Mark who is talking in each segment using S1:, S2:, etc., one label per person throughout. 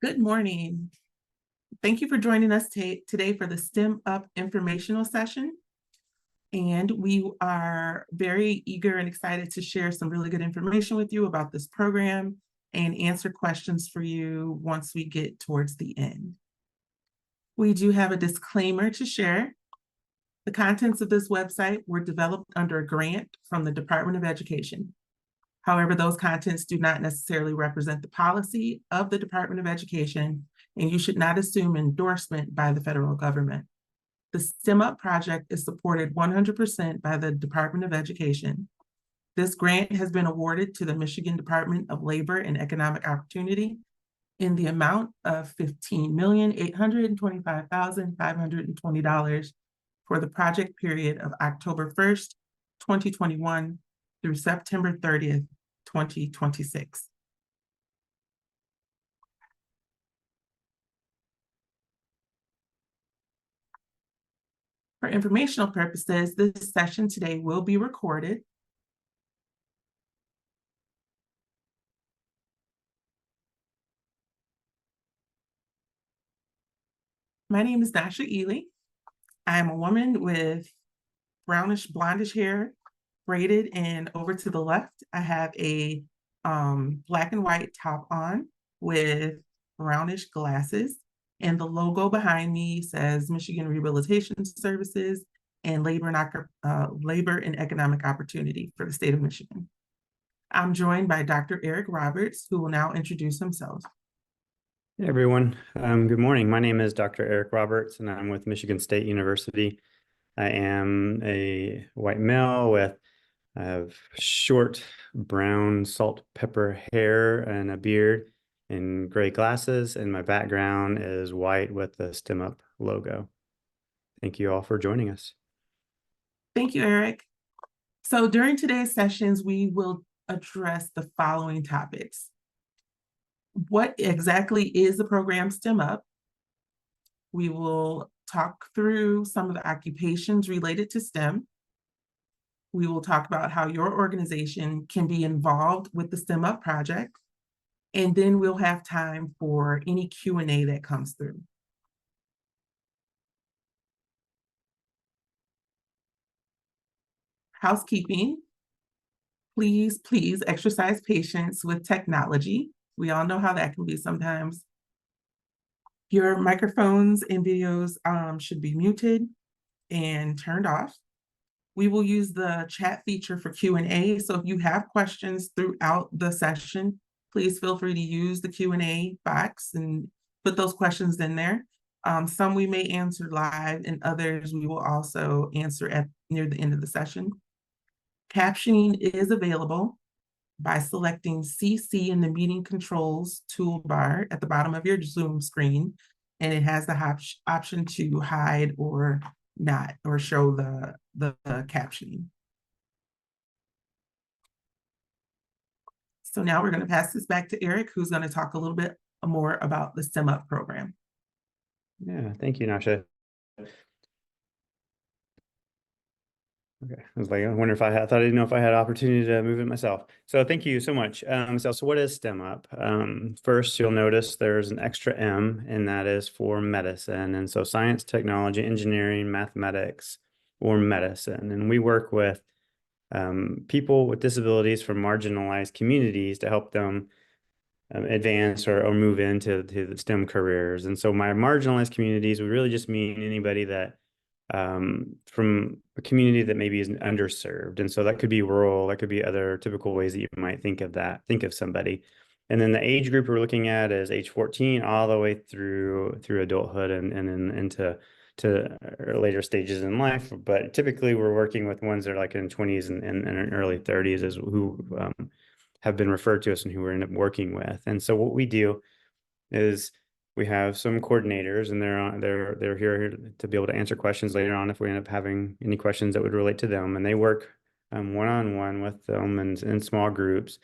S1: Good morning. Thank you for joining us today for the STEM-Up informational session. And we are very eager and excited to share some really good information with you about this program and answer questions for you once we get towards the end. We do have a disclaimer to share. The contents of this website were developed under a grant from the Department of Education. However, those contents do not necessarily represent the policy of the Department of Education, and you should not assume endorsement by the federal government. The STEM-Up project is supported 100% by the Department of Education. This grant has been awarded to the Michigan Department of Labor and Economic Opportunity in the amount of $15,825,520 for the project period of October 1st, 2021 through September 30th, 2026. For informational purposes, this session today will be recorded. My name is Dasha Ely. I am a woman with brownish blondish hair, braided and over to the left. I have a black and white top on with brownish glasses. And the logo behind me says Michigan Rehabilitation Services and Labor and Economic Opportunity for the state of Michigan. I'm joined by Dr. Eric Roberts, who will now introduce himself.
S2: Hey everyone, good morning. My name is Dr. Eric Roberts, and I'm with Michigan State University. I am a white male with short brown salt pepper hair and a beard and gray glasses, and my background is white with the STEM-Up logo. Thank you all for joining us.
S1: Thank you, Eric. So during today's sessions, we will address the following topics. What exactly is the program STEM-Up? We will talk through some of the occupations related to STEM. We will talk about how your organization can be involved with the STEM-Up project. And then we'll have time for any Q&A that comes through. Housekeeping. Please exercise patience with technology. We all know how that can be sometimes. Your microphones and videos should be muted and turned off. We will use the chat feature for Q&A. So if you have questions throughout the session, please feel free to use the Q&A box and put those questions in there. Some we may answer live, and others we will also answer near the end of the session. Captioning is available by selecting CC in the meeting controls toolbar at the bottom of your Zoom screen, and it has the option to hide or not, or show the captioning. So now we're going to pass this back to Eric, who's going to talk a little bit more about the STEM-Up program.
S2: Yeah, thank you, Nasha. Okay, I was like, I wonder if I thought I didn't know if I had opportunity to move it myself. So thank you so much. So what is STEM-Up? First, you'll notice there's an extra M, and that is for medicine. And so science, technology, engineering, mathematics, or medicine. And we work with people with disabilities from marginalized communities to help them advance or move into the STEM careers. And so my marginalized communities would really just mean anybody that from a community that maybe is underserved. And so that could be rural, that could be other typical ways that you might think of somebody. And then the age group we're looking at is age 14 all the way through adulthood and into later stages in life. But typically we're working with ones that are like in 20s and early 30s as who have been referred to us and who we're end up working with. And so what we do is we have some coordinators, and they're here to be able to answer questions later on if we end up having any questions that would relate to them. And they work one-on-one with them and in small groups,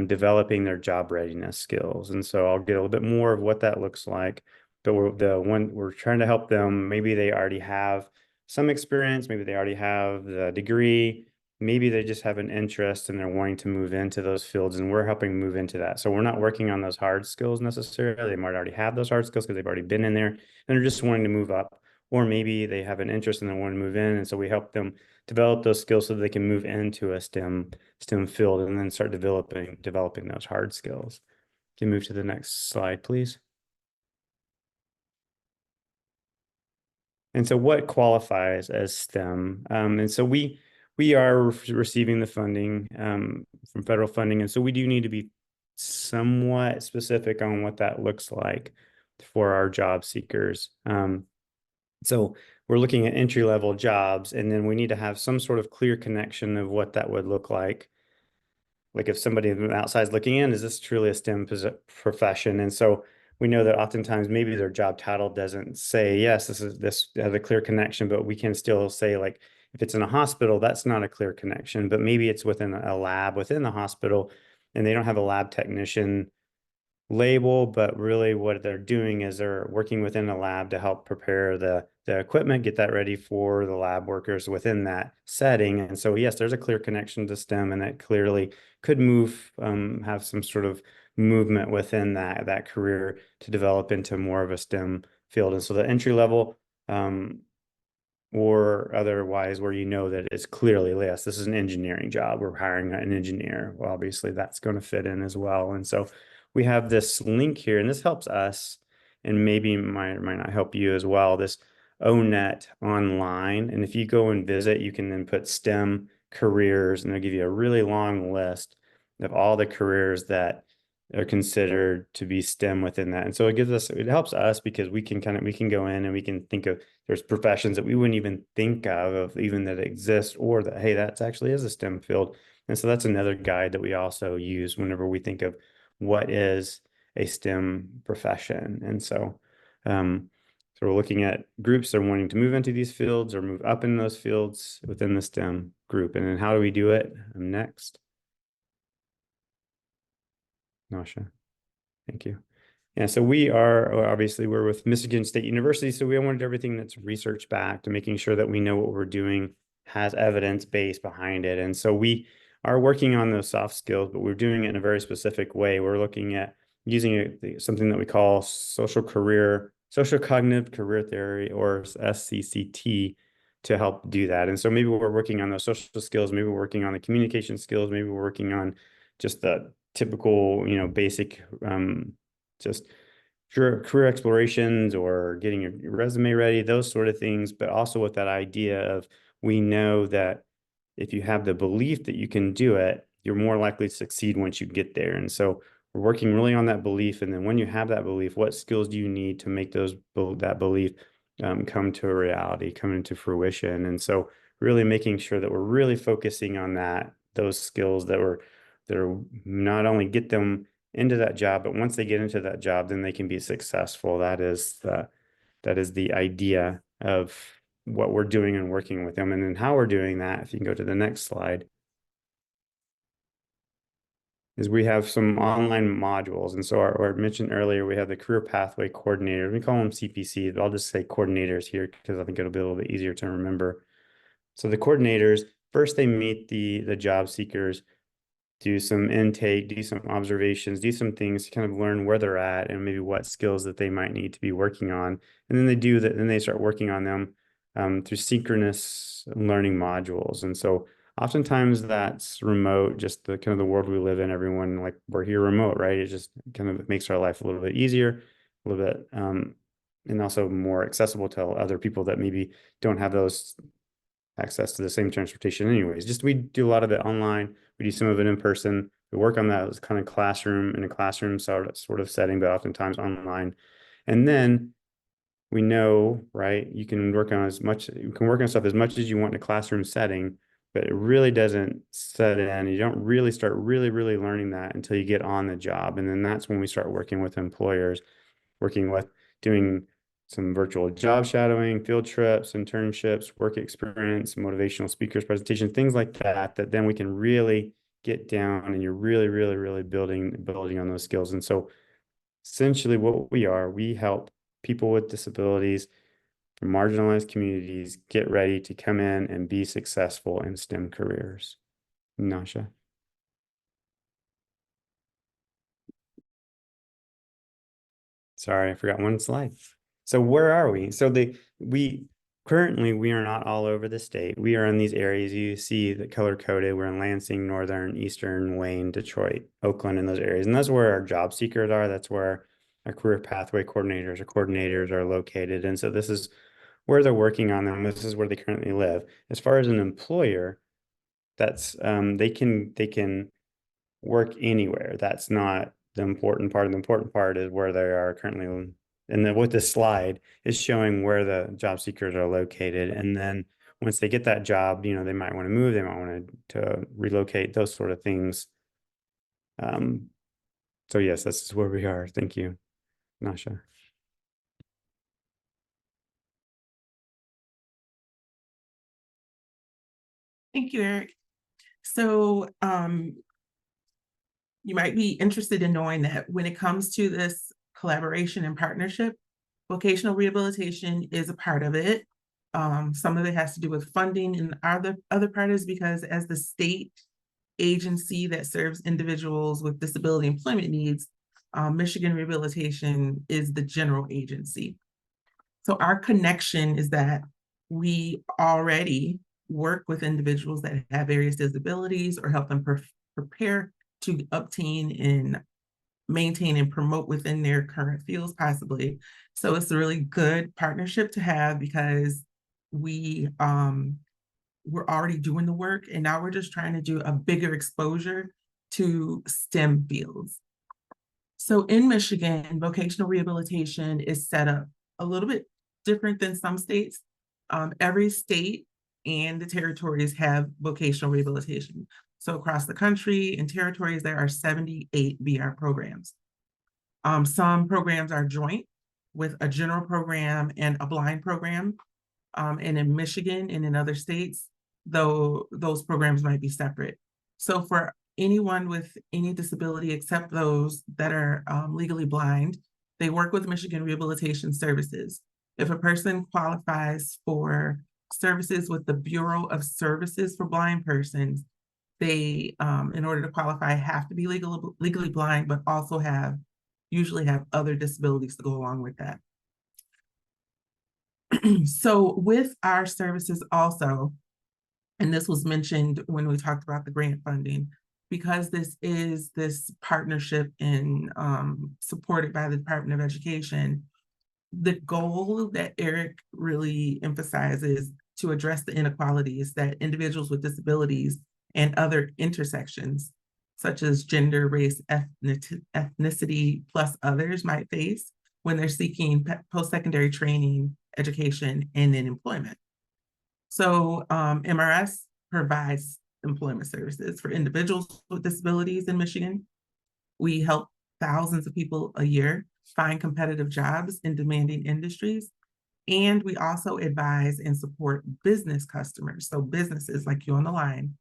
S2: developing their job readiness skills. And so I'll get a little bit more of what that looks like. But we're trying to help them. Maybe they already have some experience. Maybe they already have the degree. maybe they just have an interest and they're wanting to move into those fields, and we're helping move into that. So we're not working on those hard skills necessarily. They might already have those hard skills because they've already been in there and they're just wanting to move up. Or maybe they have an interest and they want to move in. And so we help them develop those skills so they can move into a STEM field and then start developing those hard skills. Can you move to the next slide, please? And so what qualifies as STEM? And so we are receiving the funding from federal funding. And so we do need to be somewhat specific on what that looks like for our job seekers. So we're looking at entry-level jobs, and then we need to have some sort of clear connection of what that would look like. Like if somebody from the outside is looking in, is this truly a STEM profession? And so we know that oftentimes maybe their job title doesn't say, yes, this has a clear connection, but we can still say, like, if it's in a hospital, that's not a clear connection, but maybe it's within a lab within the hospital and they don't have a lab technician label, but really what they're doing is they're working within a lab to help prepare the equipment, get that ready for the lab workers within that setting. And so, yes, there's a clear connection to STEM, and that clearly could have some sort of movement within that career to develop into more of a STEM field. And so the entry level, or otherwise where you know that it's clearly, yes, this is an engineering job. We're hiring an engineer. Well, obviously that's going to fit in as well. And so we have this link here, and this helps us, and maybe might not help you as well, this ONET online. And if you go and visit, you can then put STEM careers, and they'll give you a really long list of all the careers that are considered to be STEM within that. And so it helps us because we can go in and we can think of, there's professions that we wouldn't even think of even that exist, or that, hey, that's actually is a STEM field. And so that's another guide that we also use whenever we think of what is a STEM profession. And so, so we're looking at groups that are wanting to move into these fields or move up in those fields within the STEM group. And then how do we do it? Next. Nasha. Thank you. Yeah, so obviously we're with Michigan State University, so we wanted everything that's research backed and making sure that we know what we're doing has evidence base behind it. And so we are working on those soft skills, but we're doing it in a very specific way. We're looking at using something that we call social cognitive career theory, or SCCT, to help do that. And so maybe we're working on those social skills, maybe we're working on the communication skills, maybe we're working on just the typical, basic just career explorations or getting your resume ready, those sort of things, but also with that idea of, we know that if you have the belief that you can do it, you're more likely to succeed once you get there. And so we're working really on that belief. And then when you have that belief, what skills do you need to make that belief come to a reality, come into fruition? And so really making sure that we're really focusing on those skills that are not only get them into that job, but once they get into that job, then they can be successful. That is the idea of what we're doing and working with them. And then how we're doing that, if you can go to the next slide, is we have some online modules. And so I mentioned earlier, we have the career pathway coordinators. We call them CPCs, but I'll just say coordinators here because I think it'll be a little bit easier to remember. So the coordinators, first they meet the job seekers, do some intake, do some observations, do some things to kind of learn where they're at and maybe what skills that they might need to be working on. And then they start working on them through synchronous learning modules. And so oftentimes that's remote, just the kind of the world we live in, everyone, like, we're here remote, right? It just kind of makes our life a little bit easier, a little bit, and also more accessible to other people that maybe don't have those access to the same transportation anyways. Just we do a lot of it online. We do some of it in person. We work on that as kind of in a classroom sort of setting, but oftentimes online. And then we know, right, you can work on stuff as much as you want in a classroom setting, but it really doesn't set in. You don't really start really learning that until you get on the job. And then that's when we start working with employers, doing some virtual job shadowing, field trips, internships, work experience, motivational speakers, presentations, things like that, that then we can really get down and you're really building on those skills. And so essentially we help people with disabilities from marginalized communities get ready to come in and be successful in STEM careers. Nasha. Sorry, I forgot one slide. So where are we? So we currently we are not all over the state. We are in these areas you see that color coded. We're in Lansing, Northern, Eastern, Wayne, Detroit, Oakland, and those areas. And that's where our job seekers are. That's where our career pathway coordinators are located. And so this is where they're working on them. This is where they currently live. As far as an employer, that's they can work anywhere. That's not the important part. The important part is where they are currently. And then with this slide is showing where the job seekers are located. And then once they get that job, they might want to move, they might want to relocate, those sort of things. So yes, this is where we are. Thank you, Nasha.
S1: Thank you, Eric. So you might be interested in knowing that when it comes to this collaboration and partnership, vocational rehabilitation is a part of it. Some of it has to do with funding, and other part is because as the state agency that serves individuals with disability employment needs, Michigan Rehabilitation is the general agency. So our connection is that we already work with individuals that have various disabilities or help them prepare to obtain and maintain and promote within their current fields possibly. So it's a really good partnership to have because we're already doing the work, and now we're just trying to do a bigger exposure to STEM fields. So in Michigan, vocational rehabilitation is set up a little bit different than some states. Every state and the territories have vocational rehabilitation. So across the country and territories, there are 78 VR programs. Some programs are joint with a general program and a blind program. And in Michigan and in other states, though, those programs might be separate. So for anyone with any disability except those that are legally blind, they work with Michigan Rehabilitation Services. If a person qualifies for services with the Bureau of Services for Blind Persons, they, in order to qualify, have to be legally blind, but also usually have other disabilities to go along with that. So with our services also, and this was mentioned when we talked about the grant funding, because this is this partnership and supported by the Department of Education, the goal that Eric really emphasizes to address the inequalities that individuals with disabilities and other intersections, such as gender, race, ethnicity, plus others might face when they're seeking post-secondary training, education, and then employment. So MRS provides employment services for individuals with disabilities in Michigan. We help thousands of people a year find competitive jobs in demanding industries. And we also advise and support business customers, so businesses like you on the line,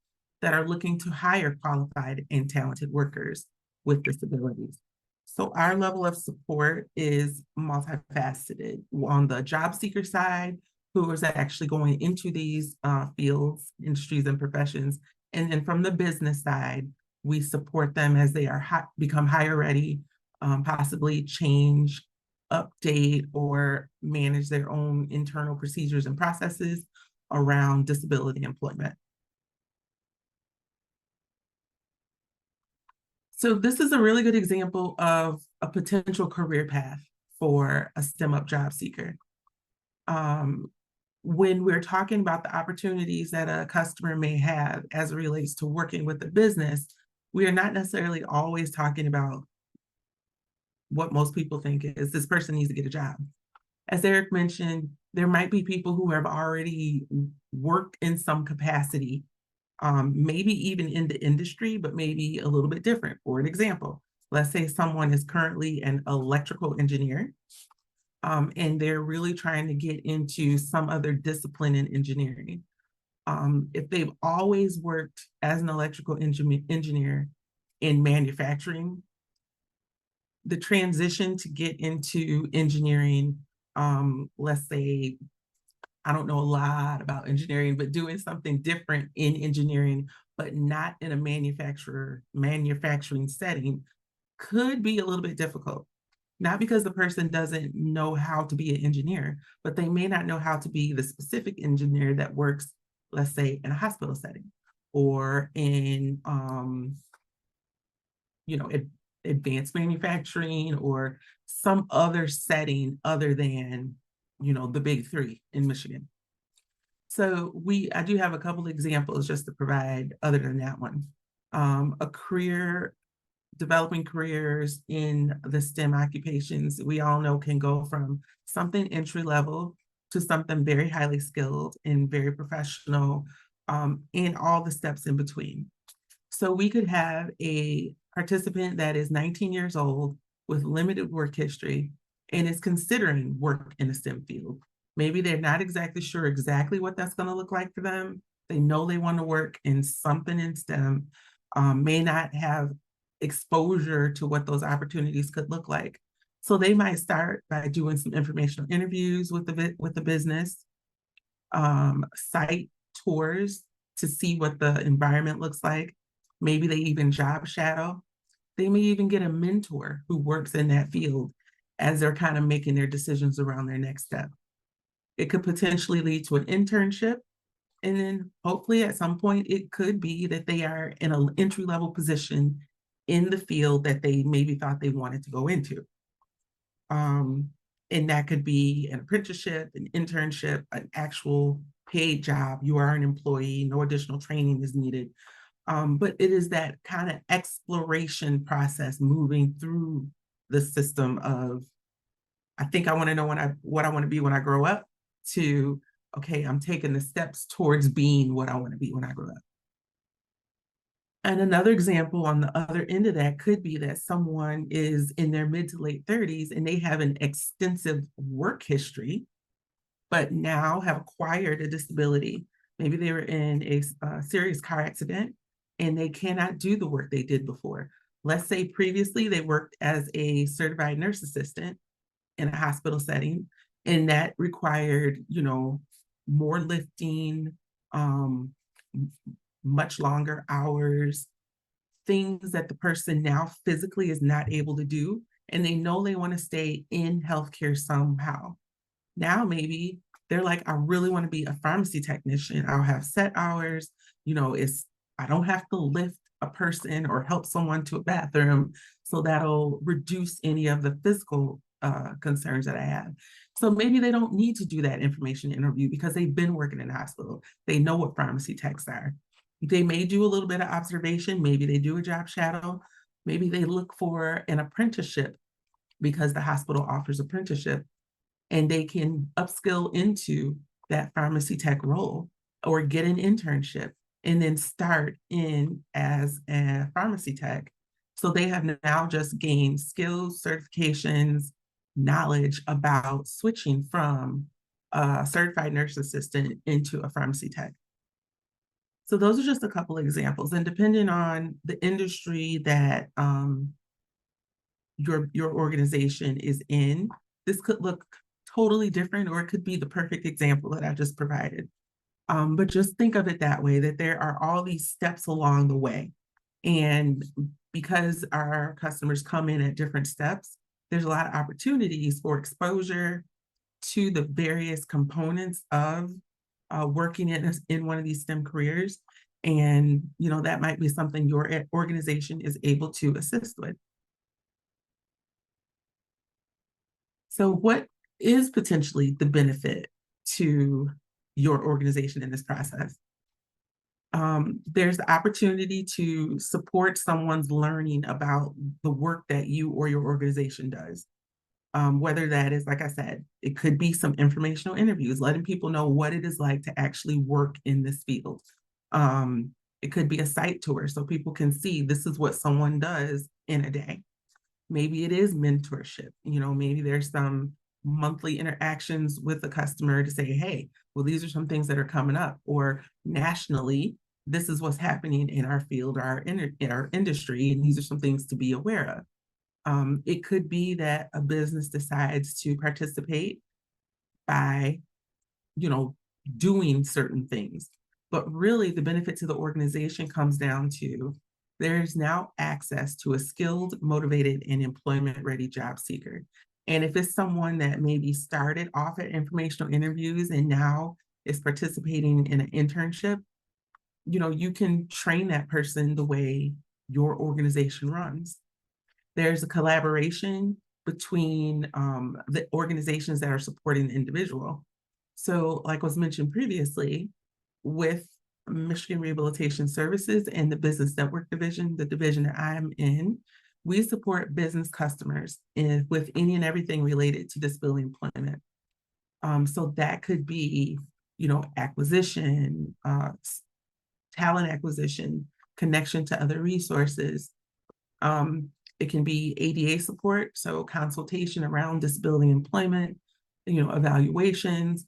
S1: that are looking to hire qualified and talented workers with disabilities. So our level of support is multifaceted. On the job seeker side, who is actually going into these fields, industries, and professions. And then from the business side, we support them as they are become hire ready, possibly change, update, or manage their own internal procedures and processes around disability employment. So this is a really good example of a potential career path for a STEM-Up job seeker. When we're talking about the opportunities that a customer may have as it relates to working with the business, we are not necessarily always talking about what most people think is this person needs to get a job. As Eric mentioned, there might be people who have already worked in some capacity, maybe even in the industry, but maybe a little bit different. For an example, let's say someone is currently an electrical engineer, and they're really trying to get into some other discipline in engineering. If they've always worked as an electrical engineer in manufacturing, the transition to get into engineering, let's say I don't know a lot about engineering, but doing something different in engineering, but not in a manufacturing setting could be a little bit difficult. Not because the person doesn't know how to be an engineer, but they may not know how to be the specific engineer that works, let's say, in a hospital setting or in, you know, advanced manufacturing or some other setting other than, you know, the big three in Michigan. So I do have a couple of examples just to provide other than that one. A career, developing careers in the STEM occupations, we all know can go from something entry level to something very highly skilled and very professional, in all the steps in between. So we could have a participant that is 19 years old with limited work history and is considering work in the STEM field. Maybe they're not exactly sure exactly what that's going to look like for them. They know they want to work in something in STEM, may not have exposure to what those opportunities could look like. So they might start by doing some informational interviews with the business, site tours to see what the environment looks like. Maybe they even job shadow. They may even get a mentor who works in that field as they're kind of making their decisions around their next step. It could potentially lead to an internship. And then hopefully at some point, it could be that they are in an entry level position in the field that they maybe thought they wanted to go into. And that could be an apprenticeship, an internship, an actual paid job. You are an employee, no additional training is needed. But it is that kind of exploration process moving through the system of, I think I want to know what I want to be when I grow up, to, okay, I'm taking the steps towards being what I want to be when I grow up. And another example on the other end of that could be that someone is in their mid to late 30s and they have an extensive work history, but now have acquired a disability. Maybe they were in a serious car accident and they cannot do the work they did before. Let's say previously they worked as a certified nurse assistant in a hospital setting, and that required, you know, more lifting, um, much longer hours, things that the person now physically is not able to do, and they know they want to stay in healthcare somehow. Now maybe they're like, I really want to be a pharmacy technician. I'll have set hours, you know, I don't have to lift a person or help someone to a bathroom. So that'll reduce any of the physical concerns that I have. So maybe they don't need to do that information interview because they've been working in the hospital. They know what pharmacy techs are. They may do a little bit of observation. Maybe they do a job shadow. Maybe they look for an apprenticeship because the hospital offers apprenticeship and they can upskill into that pharmacy tech role or get an internship and then start in as a pharmacy tech. So they have now just gained skills, certifications, knowledge about switching from a certified nurse assistant into a pharmacy tech. So those are just a couple of examples. And depending on the industry that your organization is in, this could look totally different, or it could be the perfect example that I just provided. But just think of it that way, that there are all these steps along the way. And because our customers come in at different steps, there's a lot of opportunities for exposure to the various components of working in one of these STEM careers. And, you know, that might be something your organization is able to assist with. So what is potentially the benefit to your organization in this process? There's the opportunity to support someone's learning about the work that you or your organization does. Whether that is, like I said, it could be some informational interviews, letting people know what it is like to actually work in this field. It could be a site tour so people can see this is what someone does in a day. Maybe it is mentorship. You know, maybe there's some monthly interactions with the customer to say, hey, well, these are some things that are coming up, or nationally, this is what's happening in our field, in our industry, and these are some things to be aware of. It could be that a business decides to participate by doing certain things. But really, the benefit to the organization comes down to there's now access to a skilled, motivated, and employment-ready job seeker. And if it's someone that maybe started off at informational interviews and now is participating in an internship, you can train that person the way your organization runs. There's a collaboration between the organizations that are supporting the individual. So, like was mentioned previously, with Michigan Rehabilitation Services and the Business Network Division, the division that I'm in, we support business customers with any and everything related to disability employment. So that could be, acquisition, talent acquisition, connection to other resources. It can be ADA support, so consultation around disability employment, evaluations,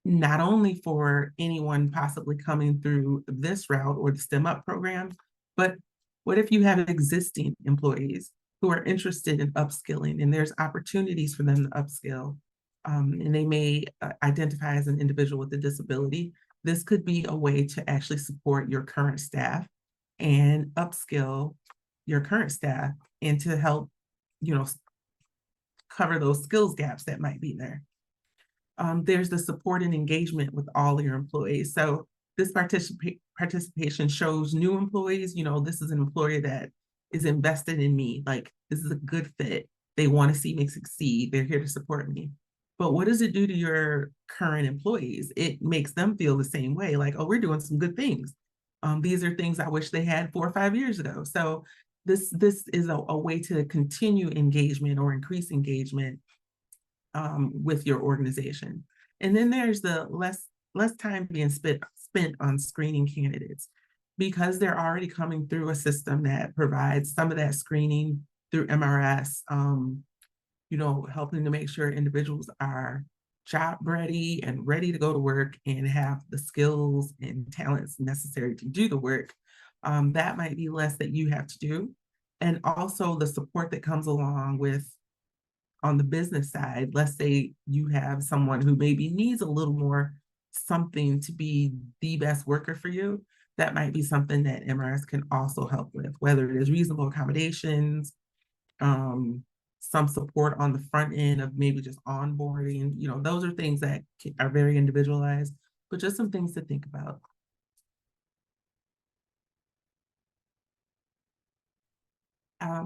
S1: not only for anyone possibly coming through this route or the STEM-Up program, but what if you have existing employees who are interested in upskilling and there's opportunities for them to upskill, and they may identify as an individual with a disability. This could be a way to actually support your current staff and upskill your current staff and to help, cover those skills gaps that might be there. There's the support and engagement with all your employees. So this participation shows new employees, this is an employer that is invested in me. Like, this is a good fit. They want to see me succeed. They're here to support me. But what does it do to your current employees? It makes them feel the same way, like, oh, we're doing some good things. These are things I wish they had 4 or 5 years ago. So this is a way to continue engagement or increase engagement with your organization. And then there's the less time being spent on screening candidates, because they're already coming through a system that provides some of that screening through MRS, helping to make sure individuals are job ready and ready to go to work and have the skills and talents necessary to do the work. That might be less that you have to do. And also the support that comes along with, on the business side, let's say you have someone who maybe needs a little more something to be the best worker for you. That might be something that MRS can also help with, whether it is reasonable accommodations, some support on the front end of maybe just onboarding. Those are things that are very individualized, but just some things to think about.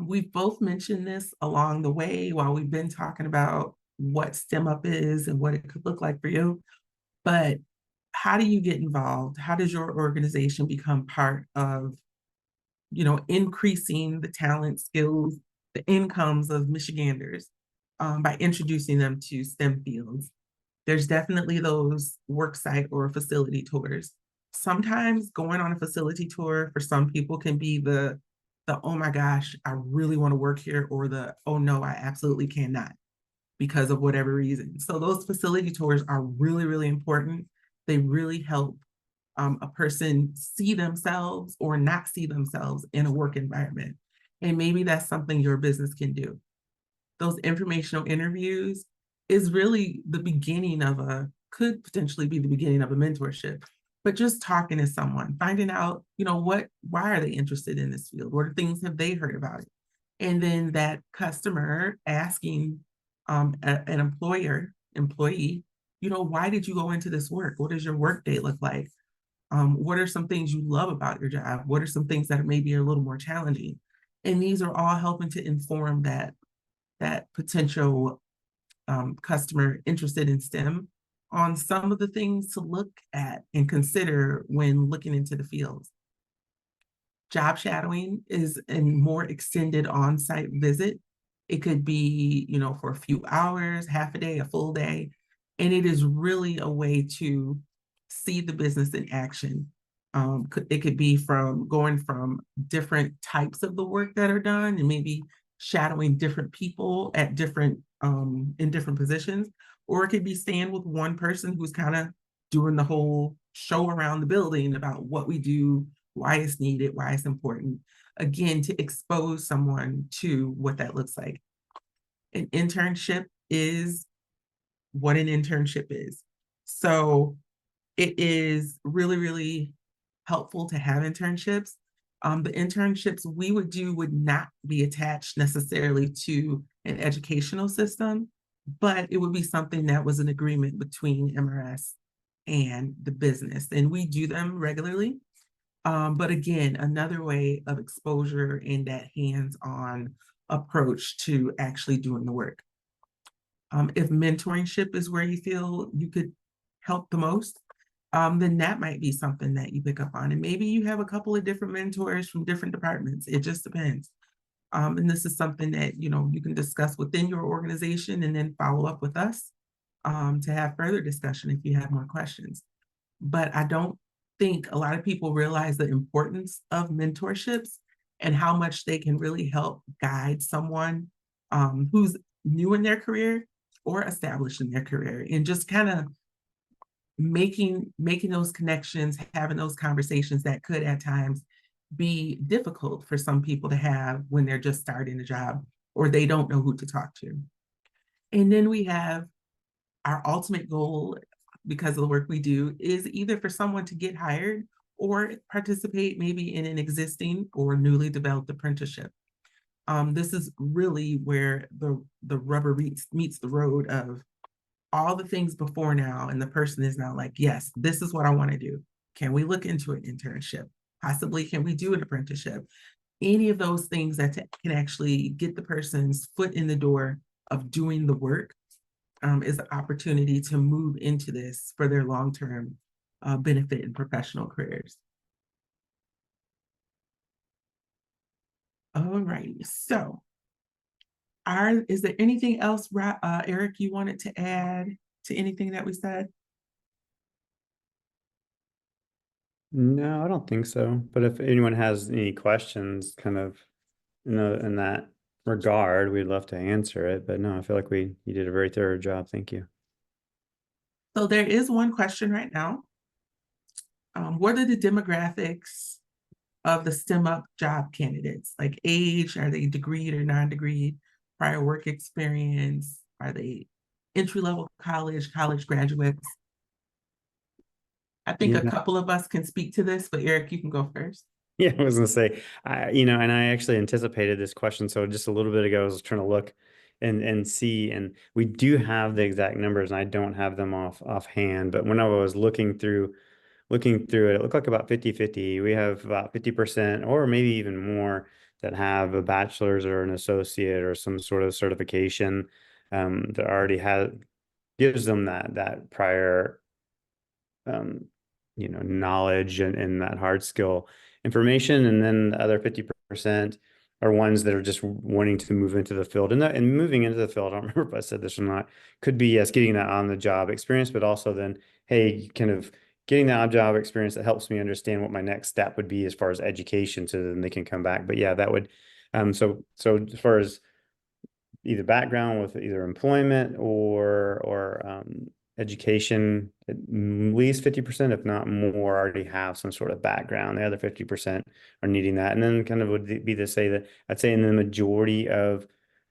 S1: We've both mentioned this along the way while we've been talking about what STEM-Up is and what it could look like for you. But how do you get involved? How does your organization become part of, increasing the talent, skills, the incomes of Michiganders by introducing them to STEM fields? There's definitely those worksite or facility tours. Sometimes going on a facility tour for some people can be the oh my gosh, I really want to work here, or the oh no, I absolutely cannot because of whatever reason. So those facility tours are really, really important. They really help a person see themselves or not see themselves in a work environment. And maybe that's something your business can do. Those informational interviews is really the beginning of could potentially be the beginning of a mentorship. But just talking to someone, finding out, why are they interested in this field? What things have they heard about it? And then that customer asking an employee, why did you go into this work? What does your work day look like? What are some things you love about your job? What are some things that maybe are a little more challenging? And these are all helping to inform that potential customer interested in STEM on some of the things to look at and consider when looking into the fields. Job shadowing is a more extended on-site visit. It could be, for a few hours, half a day, a full day. And it is really a way to see the business in action. It could be from going from different types of the work that are done and maybe shadowing different people at different in different positions, or it could be staying with one person who's kind of doing the whole show around the building about what we do, why it's needed, why it's important. Again, to expose someone to what that looks like. An internship is what an internship is. So it is really, really helpful to have internships. The internships we would do would not be attached necessarily to an educational system, but it would be something that was an agreement between MRS and the business. And we do them regularly. But again, another way of exposure and that hands-on approach to actually doing the work. If mentorship is where you feel you could help the most, then that might be something that you pick up on. And maybe you have a couple of different mentors from different departments. It just depends. And this is something that you can discuss within your organization and then follow up with us to have further discussion if you have more questions. But I don't think a lot of people realize the importance of mentorships and how much they can really help guide someone who's new in their career or established in their career, and just kind of making those connections, having those conversations that could at times be difficult for some people to have when they're just starting a job or they don't know who to talk to. And then we have our ultimate goal, because of the work we do, is either for someone to get hired or participate maybe in an existing or newly developed apprenticeship. This is really where the rubber meets the road of all the things before now, and the person is now like, yes, this is what I want to do. Can we look into an internship? Possibly, can we do an apprenticeship? Any of those things that can actually get the person's foot in the door of doing the work is the opportunity to move into this for their long-term benefit in professional careers. All right, so is there anything else, Eric, you wanted to add to anything that we said?
S2: No, I don't think so. But if anyone has any questions kind of in that regard, we'd love to answer it. But no, I feel like you did a very thorough job. Thank you.
S1: So there is one question right now. What are the demographics of the STEM-Up job candidates? Like age, are they degreed or non-degreed? Prior work experience? Are they entry-level college graduates? I think a
S2: Yeah.
S1: couple of us can speak to this, but Eric, you can go first.
S2: Yeah, I was gonna say, and I actually anticipated this question. So just a little bit ago, I was trying to look and see, and we do have the exact numbers, and I don't have them offhand. But when I was looking through it, it looked like about 50-50. We have about 50% or maybe even more that have a bachelor's or an associate or some sort of certification that already gives them that prior knowledge and that hard skill information. And then the other 50% are ones that are just wanting to move into the field. And moving into the field, I don't remember if I said this or not, could be, yes, getting that on the job experience, but also then, hey, kind of getting that on job experience that helps me understand what my next step would be as far as education, so then they can come back. But yeah, that would, so as far as either background with either employment or education, at least 50%, if not more, already have some sort of background. The other 50% are needing that. And then kind of would be to say that I'd say in the majority of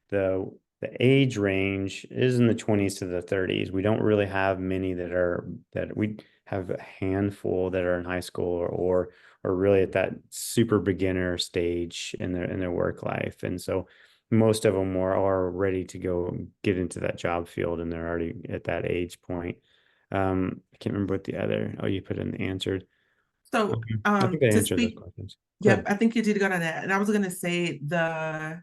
S2: the age range is in the 20s to the 30s. We don't really have many that we have a handful that are in high school or really at that super beginner stage in their work life. And so most of them are ready to go get into that job field, and they're already at that age point. I can't remember what you put in the answered.
S1: So
S2: I think I
S1: to
S2: answered those
S1: speak,
S2: questions. Go
S1: yep,
S2: ahead.
S1: I think you did good on that. And I was going to say that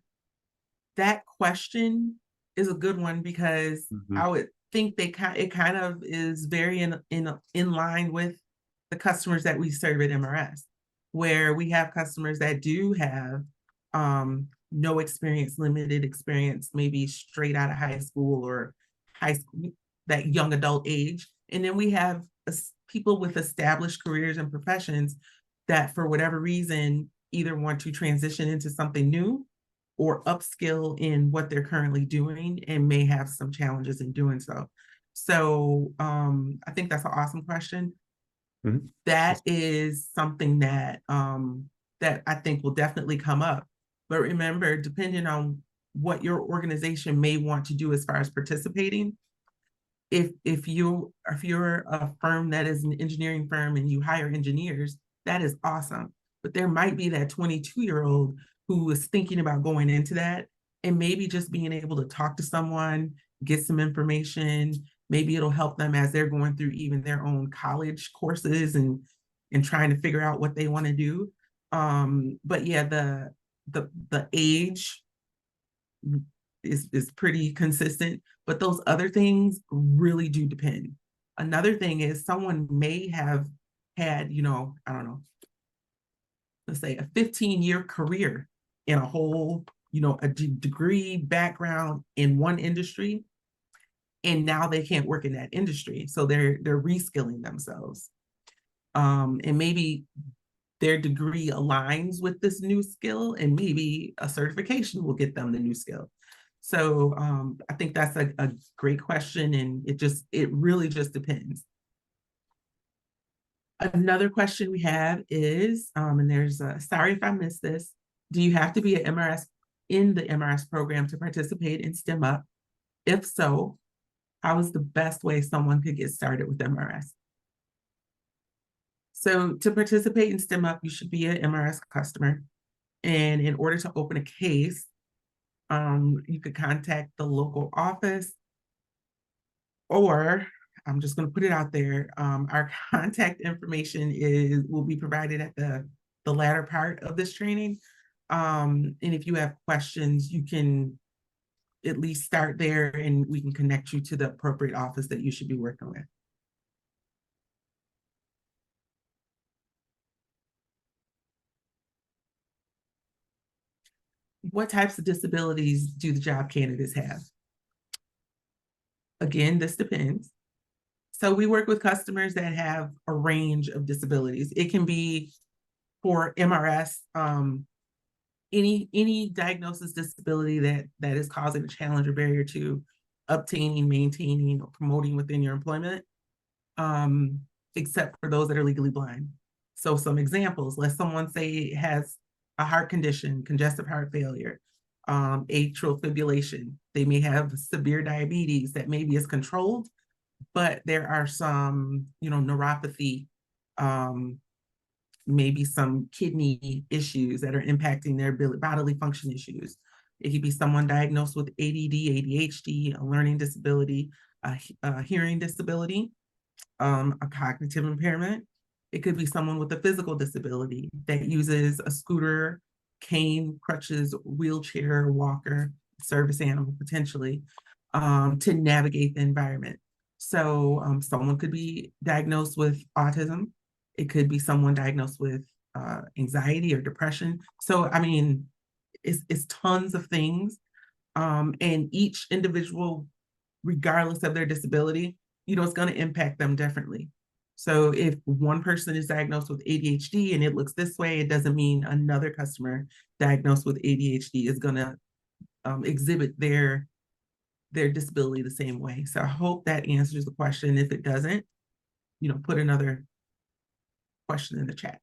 S1: question is a good one, because
S2: Mhm.
S1: I would think it kind of is very in line with the customers that we serve at MRS, where we have customers that do have no experience, limited experience, maybe straight out of high school or high school, that young adult age. And then we have people with established careers and professions that, for whatever reason, either want to transition into something new or upskill in what they're currently doing and may have some challenges in doing so. So I think that's an awesome question.
S2: Mhm.
S1: That is something that that I think will definitely come up. But remember, depending on what your organization may want to do as far as participating, if you're a firm that is an engineering firm and you hire engineers, that is awesome. But there might be that 22-year-old who is thinking about going into that, and maybe just being able to talk to someone, get some information, maybe it'll help them as they're going through even their own college courses and trying to figure out what they want to do. But yeah, the age is pretty consistent, but those other things really do depend. Another thing is someone may have had, I don't know, let's say a 15-year career in a whole, a degree background in one industry, and now they can't work in that industry. So they're reskilling themselves. And maybe their degree aligns with this new skill, and maybe a certification will get them the new skill. So I think that's a great question, and it really just depends. Another question we have is, and there's sorry if I missed this, do you have to be an MRS in the MRS program to participate in STEM-Up? If so, how is the best way someone could get started with MRS? So to participate in STEM-Up, you should be an MRS customer. And in order to open a case, you could contact the local office, or I'm just going to put it out there. Our contact information will be provided at the latter part of this training. And if you have questions, you can at least start there, and we can connect you to the appropriate office that you should be working with. What types of disabilities do the job candidates have? Again, this depends. So we work with customers that have a range of disabilities. It can be for MRS, any diagnosis disability that is causing a challenge or barrier to obtaining, maintaining, or promoting within your employment, except for those that are legally blind. So some examples, let someone say has a heart condition, congestive heart failure, atrial fibrillation. They may have severe diabetes that maybe is controlled, but there are some, neuropathy, maybe some kidney issues that are impacting their bodily function issues. It could be someone diagnosed with ADD, ADHD, a learning disability, a hearing disability, a cognitive impairment. It could be someone with a physical disability that uses a scooter, cane, crutches, wheelchair, walker, service animal potentially, to navigate the environment. So someone could be diagnosed with autism. It could be someone diagnosed with anxiety or depression. So, I mean, it's tons of things. And each individual, regardless of their disability, it's going to impact them differently. So if one person is diagnosed with ADHD and it looks this way, it doesn't mean another customer diagnosed with ADHD is going to exhibit their disability the same way. So I hope that answers the question. If it doesn't, put another question in the chat.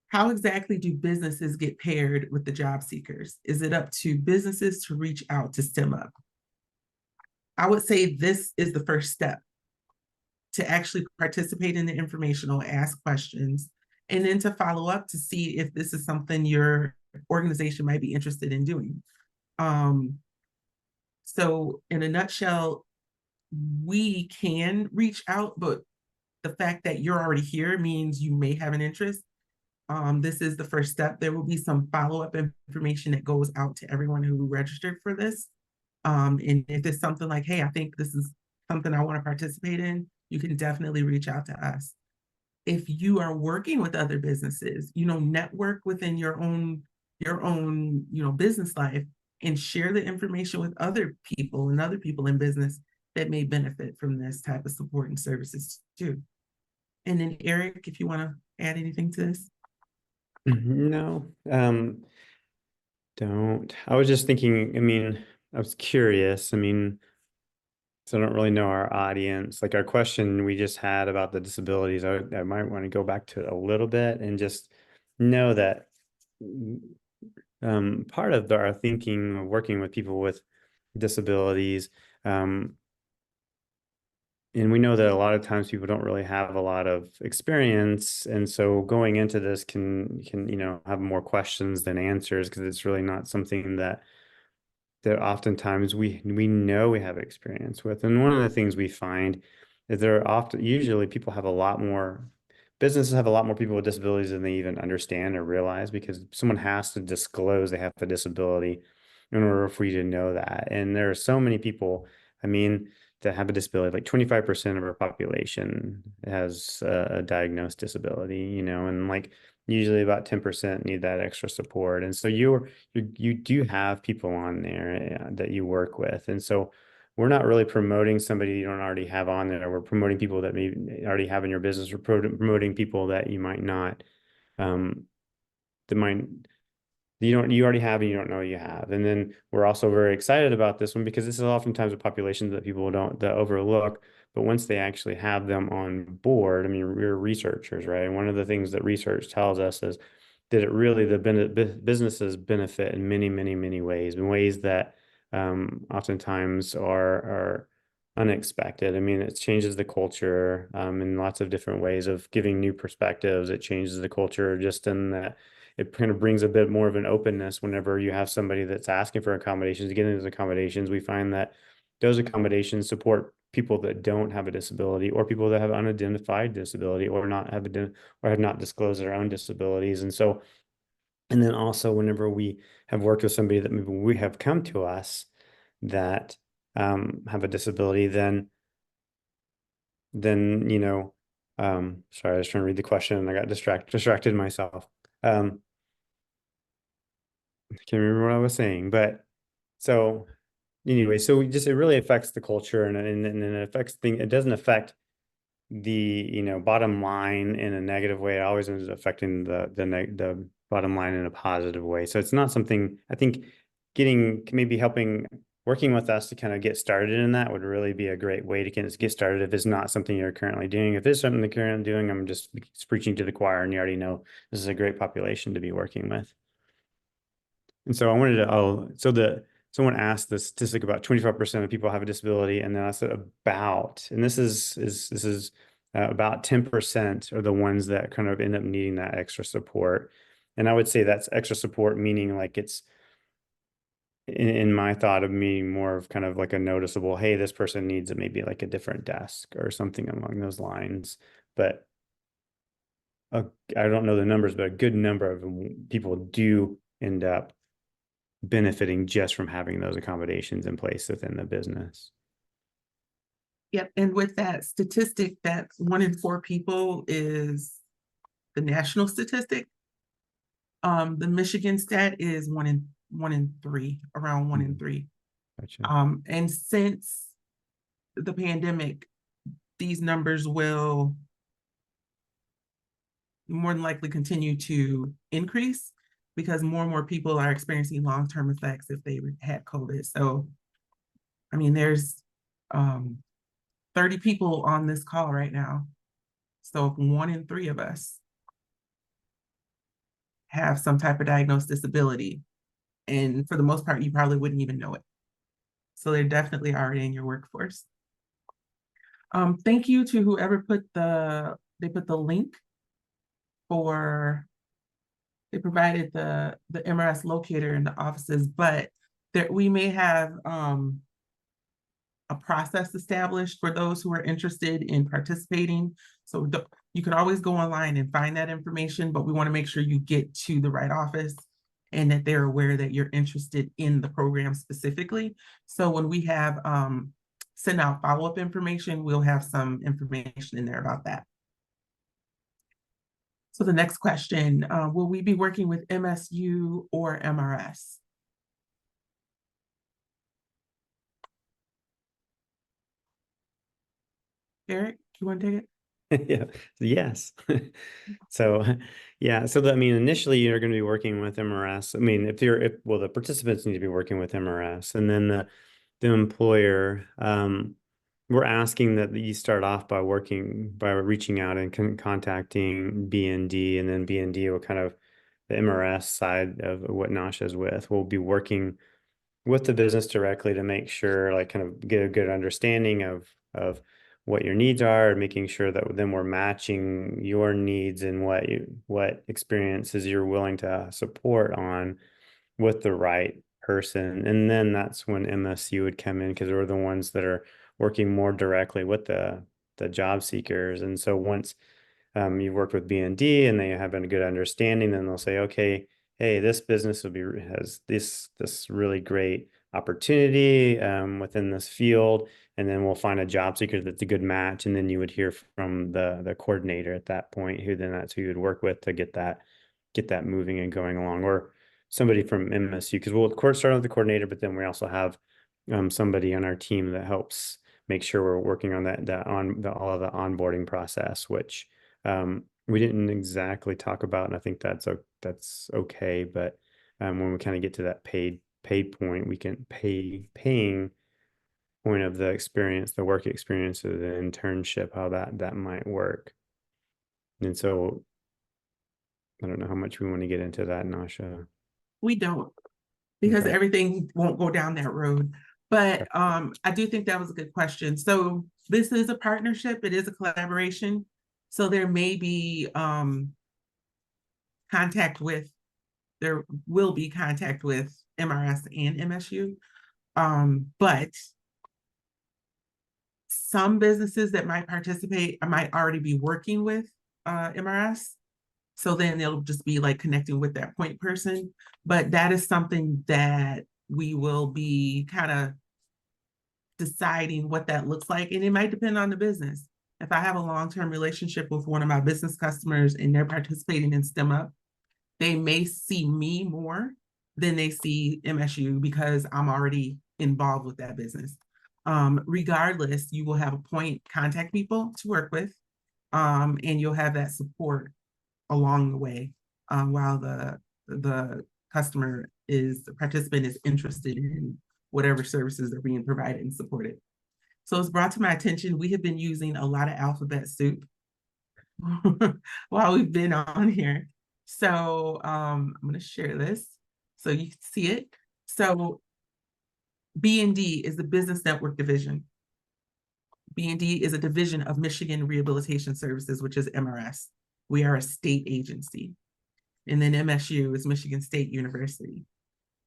S1: How exactly do businesses get paired with the job seekers? Is it up to businesses to reach out to STEM-Up? I would say this is the first step to actually participate in the informational, ask questions, and then to follow up to see if this is something your organization might be interested in doing. So in a nutshell, we can reach out, but the fact that you're already here means you may have an interest. This is the first step. There will be some follow-up information that goes out to everyone who registered for this. And if it's something like, hey, I think this is something I want to participate in, you can definitely reach out to us. If you are working with other businesses, network within your own, business life, and share the information with other people and other people in business that may benefit from this type of support and services too. And then Eric, if you want to add anything to this.
S2: No, don't. I was just thinking, I mean, I was curious. I mean, so I don't really know our audience. Like our question we just had about the disabilities, I might want to go back to it a little bit and just know that part of our thinking of working with people with disabilities. And we know that a lot of times people don't really have a lot of experience, and so going into this can have more questions than answers, because it's really not something that oftentimes we know we have experience with. And one of the things we find is usually people have a lot more businesses have a lot more people with disabilities than they even understand or realize, because someone has to disclose they have a disability in order for you to know that. And there are so many people, I mean, that have a disability. Like 25% of our population has a diagnosed disability, and like usually about 10% need that extra support. And so you do have people on there that you work with. And so we're not really promoting somebody you don't already have on there. We're promoting people that maybe already have in your business. We're promoting people that you might not, that might you already have and you don't know you have. And then we're also very excited about this one, because this is oftentimes a population that people don't that overlook. But once they actually have them on board, I mean, we're researchers, right? And one of the things that research tells us is that businesses benefit in many, many, many ways, in ways that oftentimes are unexpected. I mean, it changes the culture in lots of different ways of giving new perspectives. It changes the culture just in that it kind of brings a bit more of an openness whenever you have somebody that's asking for accommodations, getting those accommodations. We find that those accommodations support people that don't have a disability, or people that have unidentified disability, or have not disclosed their own disabilities. And so, and then also whenever we have worked with somebody that maybe we have come to us that have a disability, then sorry, I was trying to read the question and I got distracted myself. I can't remember what I was saying, but so anyway, so it really affects the culture, and it affects it doesn't affect the bottom line in a negative way. It always ends up affecting the bottom line in a positive way. So it's not something, I think, maybe working with us to kind of get started in that would really be a great way to get started if it's not something you're currently doing. If it's something you're currently doing, I'm just preaching to the choir, and you already know this is a great population to be working with. And so I wanted to, someone asked the statistic about 25% of people have a disability. And then I said and this is about 10% are the ones that kind of end up needing that extra support. And I would say that's extra support, meaning like it's in my thought of me more of kind of like a noticeable, hey, this person needs maybe like a different desk or something along those lines. But I don't know the numbers, but a good number of people do end up benefiting just from having those accommodations in place within the business.
S1: Yep. And with that statistic, that 1 in 4 people is the national statistic. The Michigan stat is 1 in 3, around 1 in 3.
S2: Gotcha.
S1: And since the pandemic, these numbers will more than likely continue to increase, because more and more people are experiencing long-term effects if they had COVID. So, I mean, there's 30 people on this call right now. So 1 in 3 of us have some type of diagnosed disability. And for the most part, you probably wouldn't even know it. So they're definitely already in your workforce. Thank you to whoever put the link they provided the MRS locator in the offices, but we may have a process established for those who are interested in participating. So you can always go online and find that information, but we want to make sure you get to the right office and that they're aware that you're interested in the program specifically. So when we have send out follow-up information, we'll have some information in there about that. So the next question, will we be working with MSU or MRS? Eric, you want to take it?
S2: Yeah. Yes. So, yeah. So, I mean, initially you're going to be working with MRS. I mean, the participants need to be working with MRS, and then the employer, we're asking that you start off by reaching out and contacting BND, and then BND will kind of, the MRS side of what Nasha's with, will be working with the business directly to make sure, like, kind of get a good understanding of what your needs are, making sure that then we're matching your needs and what experiences you're willing to support on with the right person. And then that's when MSU would come in, because we're the ones that are working more directly with the job seekers. And so once you've worked with B&D and they have a good understanding, then they'll say, okay, hey, this business has this really great opportunity within this field, and then we'll find a job seeker that's a good match, and then you would hear from the coordinator at that point, that's who you would work with to get that moving and going along, or somebody from MSU, because we'll of course start with the coordinator, but then we also have somebody on our team that helps make sure we're working on all of the onboarding process, which we didn't exactly talk about, and I think that's okay. But when we kind of get to that paid point, we can paying point of the experience, the work experience, of the internship, how that might work. And so I don't know how much we want to get into that, Nasha.
S1: We don't, because
S2: Okay.
S1: everything won't go down that road. But I do think that was a good question. So this is a partnership, it is a collaboration. So there may be contact with, there will be contact with MRS and MSU. But some businesses that might participate, I might already be working with MRS. So then it'll just be like connecting with that point person. But that is something that we will be kind of deciding what that looks like. And it might depend on the business. If I have a long-term relationship with one of my business customers and they're participating in STEM-Up, they may see me more than they see MSU because I'm already involved with that business. Regardless, you will have a point contact people to work with, and you'll have that support along the way while the participant is interested in whatever services are being provided and supported. So it's brought to my attention, we have been using a lot of alphabet soup while we've been on here. So I'm going to share this so you can see it. So B&D is the Business Network Division. B&D is a division of Michigan Rehabilitation Services, which is MRS. We are a state agency. And then MSU is Michigan State University.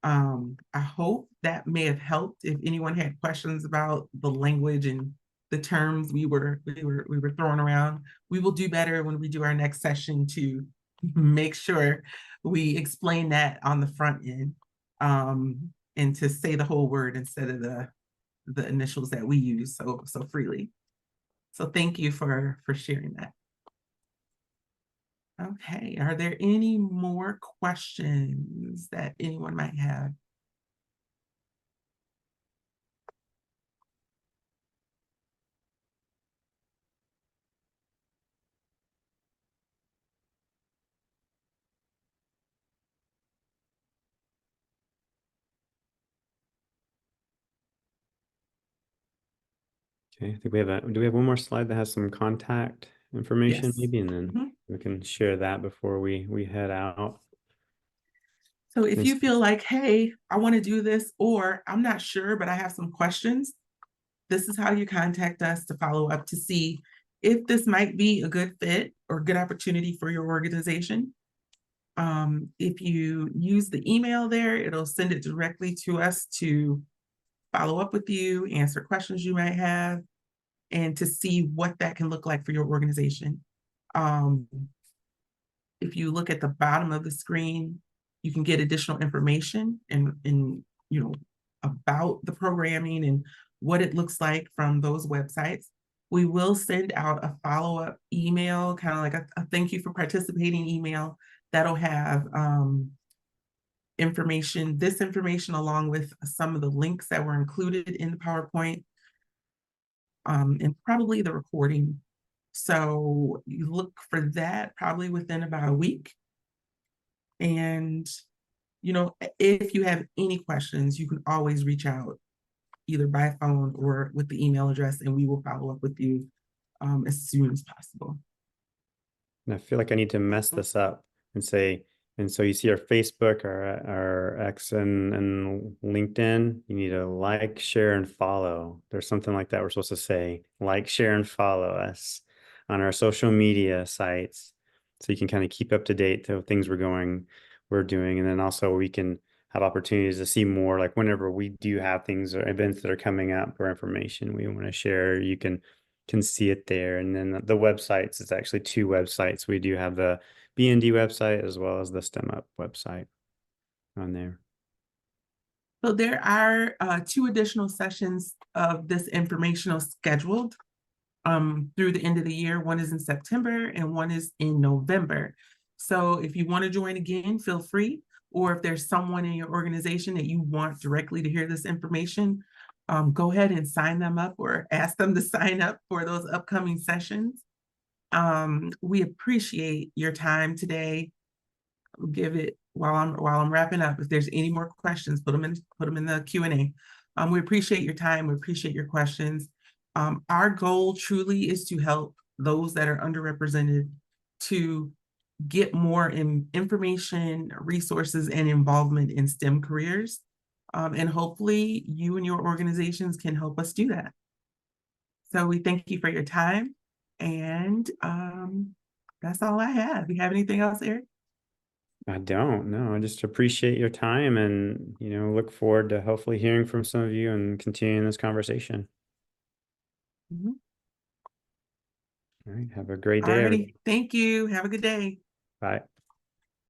S1: I hope that may have helped. If anyone had questions about the language and the terms we were throwing around, we will do better when we do our next session to make sure we explain that on the front end, and to say the whole word instead of the initials that we use so freely. So thank you for sharing that. Okay, are there any more questions that anyone might have?
S2: Okay, I think do we have one more slide that has some contact information
S1: Yes.
S2: maybe, and then we can share that before we head out.
S1: So if you feel like, hey, I want to do this, or I'm not sure, but I have some questions, this is how you contact us to follow up to see if this might be a good fit or good opportunity for your organization. If you use the email there, it'll send it directly to us to follow up with you, answer questions you might have, and to see what that can look like for your organization. If you look at the bottom of the screen, you can get additional information and about the programming and what it looks like from those websites. We will send out a follow-up email, kind of like a thank you for participating email that'll have this information along with some of the links that were included in the PowerPoint, and probably the recording. So you look for that probably within about a week. And, if you have any questions, you can always reach out either by phone or with the email address, and we will follow up with you as soon as possible.
S2: And I feel like I need to mess this up and say And so you see our Facebook, our X and LinkedIn, you need to like, share, and follow. There's something like that we're supposed to say, like, share, and follow us on our social media sites. So you can kind of keep up to date to things we're doing. And then also we can have opportunities to see more, like whenever we do have things or events that are coming up or information we want to share, you can see it there. And then the websites, it's actually two websites. We do have the BND website as well as the STEM-Up website on there.
S1: So there are 2 additional sessions of this informational scheduled through the end of the year. One is in September and one is in November. So if you want to join again, feel free. Or if there's someone in your organization that you want directly to hear this information, go ahead and sign them up or ask them to sign up for those upcoming sessions. We appreciate your time today. Give it while I'm wrapping up. If there's any more questions, put them in the Q&A. We appreciate your time. We appreciate your questions. Our goal truly is to help those that are underrepresented to get more information, resources, and involvement in STEM careers. And hopefully you and your organizations can help us do that. So we thank you for your time. And that's all I have. You have anything else, Eric?
S2: I don't know. I just appreciate your time and, look forward to hopefully hearing from some of you and continuing this conversation.
S1: Mm-hmm.
S2: All right. Have a great
S1: All
S2: day,
S1: righty.
S2: everybody.
S1: Thank you. Have a good day.
S2: Bye.